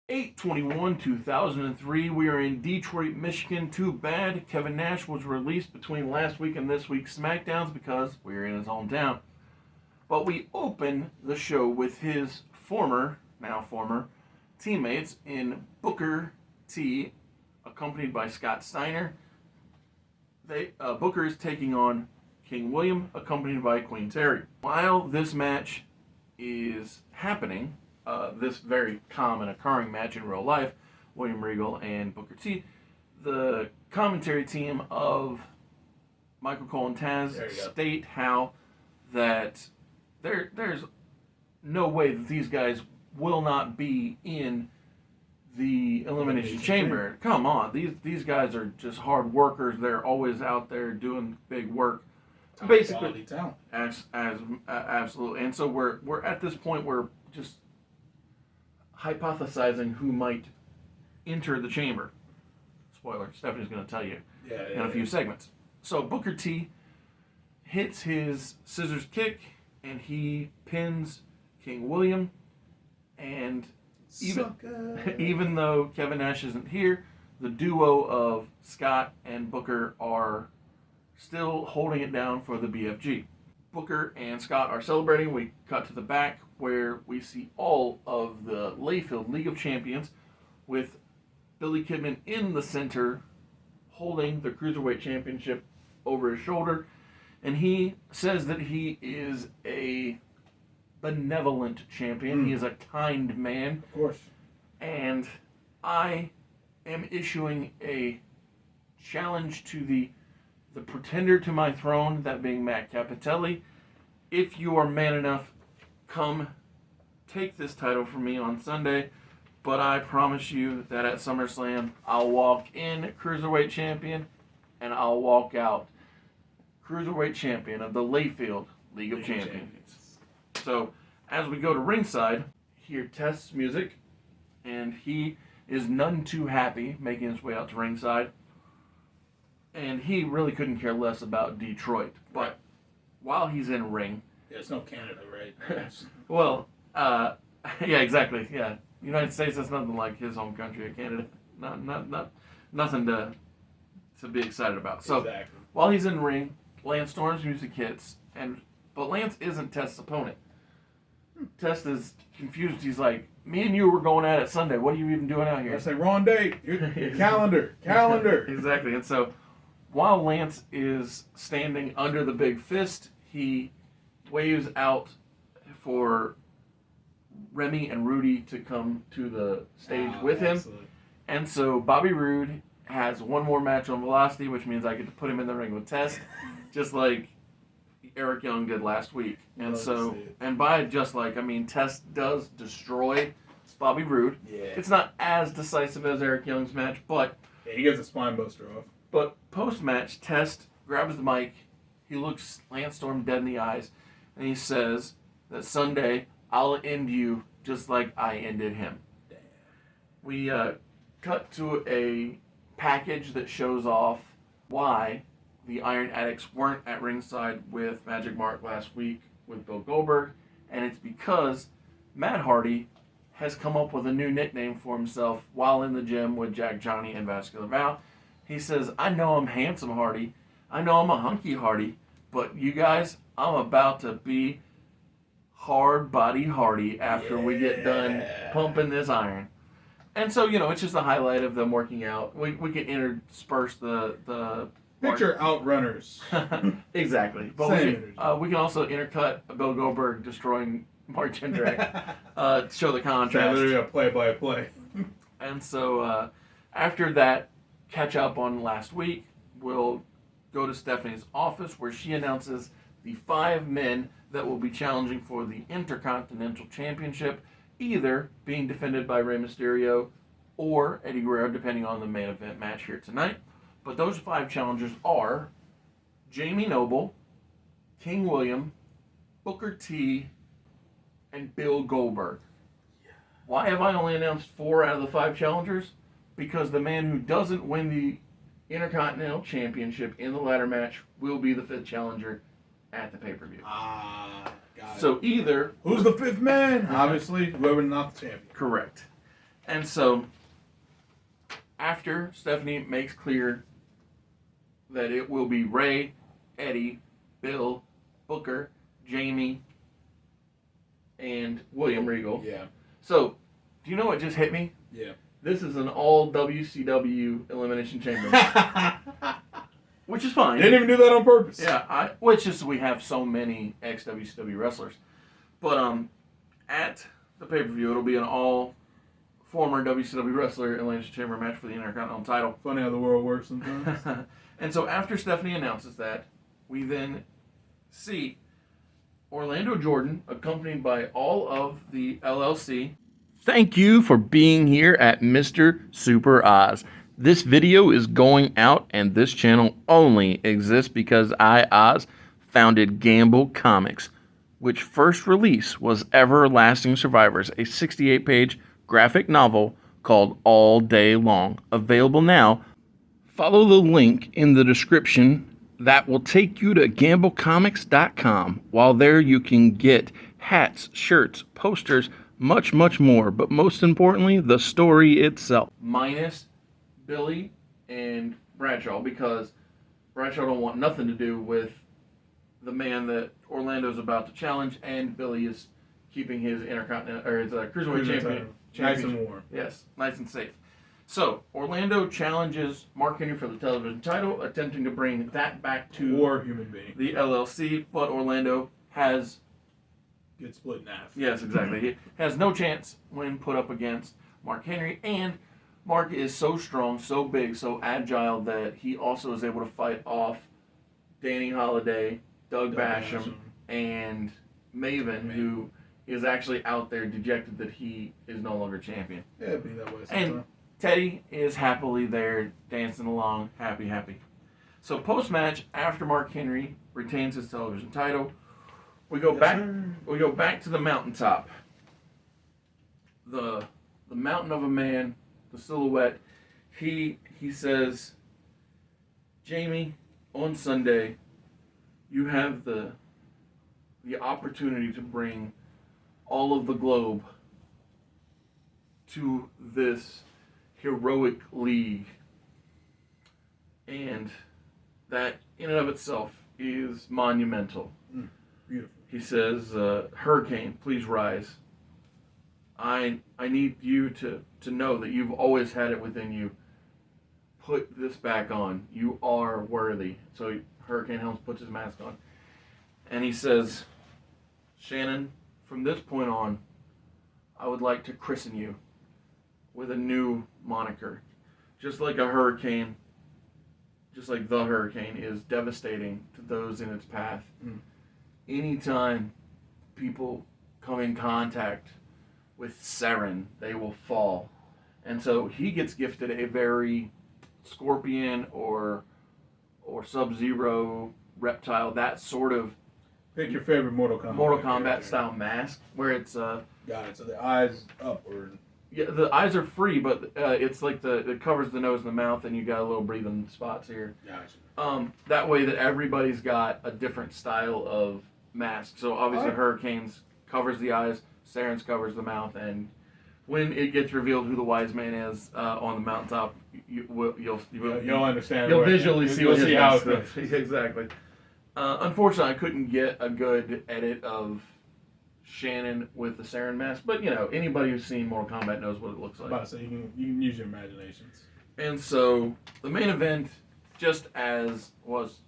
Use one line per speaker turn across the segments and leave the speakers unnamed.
(8/21/2003). We are in Detroit, Michigan. Too bad Kevin Nash was released between last week and this week's Smackdowns because we're in his hometown. But we open the show with his now former, teammates in Booker T, accompanied by Scott Steiner. Booker is taking on King William, accompanied by Queen Terry. While this match is happening, this very common occurring match in real life, William Regal and Booker T, the commentary team of Michael Cole and Taz state how that there's no way that these guys will not be in the Elimination Chamber. Come on, these guys are just hard workers. They're always out there doing big work. Basically, absolutely. And so we're at this point where just hypothesizing who might enter the chamber. Spoiler: Stephanie's going to tell you in a few segments. So Booker T hits his scissors kick and he pins King William. And even though Kevin Nash isn't here, the duo of Scott and Booker are still holding it down for the BFG. Booker and Scott are celebrating. We cut to the back where we see all of the Layfield League of Champions with Billy Kidman in the center holding the Cruiserweight Championship over his shoulder. And he says that he is a benevolent champion. He is a kind man.
Of course.
And I am issuing a challenge to the pretender to my throne, that being Matt Capitelli. If you are man enough, come take this title from me on Sunday. But I promise you that at SummerSlam, I'll walk in Cruiserweight Champion and I'll walk out Cruiserweight Champion of the Layfield League of Champions. So, as we go to ringside, hear Test's music, and he is none too happy making his way out to ringside. And he really couldn't care less about Detroit. But while he's in ring...
Yeah, it's no Canada, right?
Well, yeah, exactly, yeah. United States is nothing like his home country of Canada. Nothing to be excited about. So,
exactly.
While he's in ring, Lance Storm's music hits, but Lance isn't Test's opponent. Test is confused. He's like, me and you were going at it Sunday. What are you even doing out here?
I say, wrong date. Calendar.
Exactly. And so, while Lance is standing under the big fist, he waves out for Remy and Rudy to come to the stage with him.
Absolutely.
And so, Bobby Roode has one more match on Velocity, which means I get to put him in the ring with Test, just like Eric Young did last week. And so, and by just like, I mean, Test does destroy Bobby Roode.
Yeah.
It's not as decisive as Eric Young's match, but...
Yeah, he gets a spine buster off.
But post-match, Test grabs the mic, he looks Lance Storm dead in the eyes, and he says that Sunday, I'll end you just like I ended him.
Damn.
We cut to a package that shows off why the Iron Addicts weren't at ringside with Magic Mark last week with Bill Goldberg, and it's because Matt Hardy has come up with a new nickname for himself while in the gym with Jack Johnny and Vascular Val. He says, I know I'm handsome Hardy, I know I'm a hunky Hardy, but you guys, I'm about to be hard body Hardy after we get done pumping this iron. And so, it's just a highlight of them working out. We can intersperse the
Picture outrunners.
Exactly. But we can also intercut Bill Goldberg destroying Mark Jindrak to show the contrast.
Literally a play-by-play.
And so after that catch up on last week, we'll go to Stephanie's office where she announces the 5 men that will be challenging for the Intercontinental Championship, either being defended by Rey Mysterio or Eddie Guerrero, depending on the main event match here tonight. But those 5 challengers are Jamie Noble, King William, Booker T, and Bill Goldberg. Why have I only announced 4 out of the 5 challengers? because the man who doesn't win the Intercontinental Championship in the ladder match will be the 5th challenger at the pay-per-view.
Got it.
So either...
Who's the 5th man? Obviously, whoever not the champion.
Correct. And so, after Stephanie makes clear that it will be Ray, Eddie, Bill, Booker, Jamie, and William Regal.
Yeah.
So, do you know what just hit me?
Yeah.
This is an all WCW Elimination Chamber match. Which is fine.
Didn't even do that on purpose.
Yeah, which is we have so many ex-WCW wrestlers. But at the pay-per-view, it'll be an all former WCW wrestler Elimination Chamber match for the Intercontinental title.
Funny how the world works sometimes.
And so after Stephanie announces that, we then see Orlando Jordan accompanied by all of the LLC. Thank you for being here at Mr. Super Oz. This video is going out, and this channel only exists because I, Oz, founded Gamble Comics, which first release was Everlasting Survivors, a 68-page graphic novel called All Day Long. Available now. Follow the link in the description that will take you to gamblecomics.com. While there, you can get hats, shirts, posters, much, much more. But most importantly, the story itself. Minus Billy and Bradshaw, because Bradshaw don't want nothing to do with the man that Orlando's about to challenge, and Billy is keeping his Intercontinental or his Cruiserweight championship
nice and warm.
Yes, nice and safe. So Orlando challenges Mark Henry for the television title, attempting to bring that back to
War human being.
the LLC, but Orlando has
Get split in half.
yes, exactly. He has no chance when put up against Mark Henry, and Mark is so strong, so big, so agile that he also is able to fight off Danny Holiday, Doug Basham, and Maven, who is actually out there dejected that he is no longer champion.
Yeah, it'd be that way sometimes.
And Teddy is happily there, dancing along, happy. So post-match, after Mark Henry retains his television title, we go back.
Sir.
We go back to the mountaintop. The mountain of a man, the silhouette. He says, Jamie, on Sunday, you have the opportunity to bring all of the globe to this heroic league, and that in and of itself is monumental.
Beautiful.
He says, Hurricane, please rise. I need you to know that you've always had it within you. Put this back on. You are worthy. So Hurricane Helms puts his mask on, and he says, Shannon, from this point on, I would like to christen you with a new moniker. Just like a hurricane, just like the hurricane is devastating to those in its path. Anytime people come in contact with Saren, they will fall. And so he gets gifted a very Scorpion or Sub-Zero, Reptile, that sort of
Pick your favorite Mortal Kombat
style mask, where it's
Got it. So the eyes upward.
yeah, the eyes are free, but it's like it covers the nose and the mouth, and you got a little breathing spots here.
Gotcha.
That way that everybody's got a different style of mask. So obviously Hurricane's covers the eyes, Saren's covers the mouth, and when it gets revealed who the wise man is on the mountaintop,
You'll understand.
You'll visually see
you'll
what
see
his
how
mask
it
is.
fits.
Exactly. Unfortunately, I couldn't get a good edit of Shannon with the Saren mask, but anybody who's seen Mortal Kombat knows what it looks like.
So you can use your imaginations.
And so the main event, just as was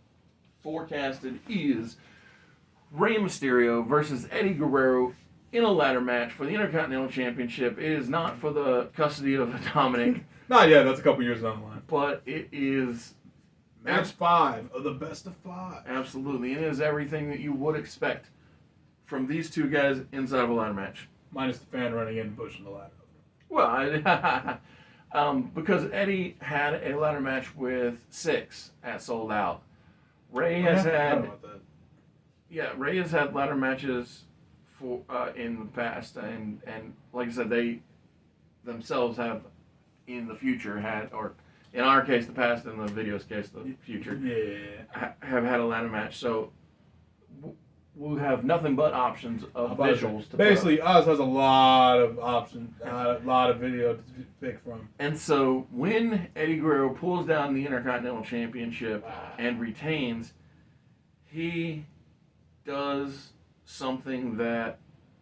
forecasted, is Rey Mysterio versus Eddie Guerrero in a ladder match for the Intercontinental Championship. It is not for the custody of Dominic.
Not yet. That's a couple years down the line.
But it is
match 5 of the best of 5.
Absolutely. It is everything that you would expect from these two guys inside of a ladder match.
Minus the fan running in and pushing the ladder.
Well, because Eddie had a ladder match with Six at Sold Out. Ray has had ladder matches for in the past, and like I said, they themselves have in the future had, or in our case, the past, in the video's case, the future, have had a ladder match. So we'll have nothing but options of visuals to
basically, us has a lot of options, a lot of video to pick from.
And so when Eddie Guerrero pulls down the Intercontinental Championship and retains, he does something that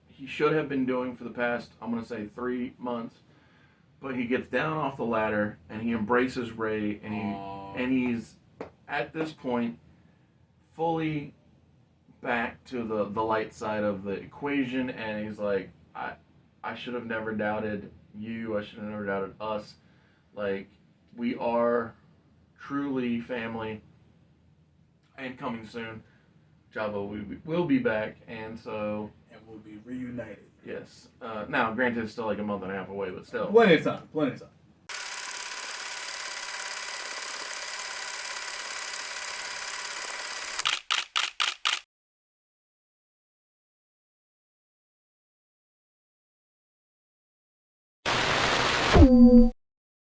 he should have been doing for the past, I'm going to say, 3 months. But he gets down off the ladder and he embraces Ray, and he's at this point fully back to the light side of the equation, and he's like, I should have never doubted you. I should have never doubted us. Like, we are truly family. And coming soon, Java will be back, and so...
And we'll be reunited.
Yes. Now, granted, it's still like a month and a half away, but still.
Plenty of time. Plenty of time.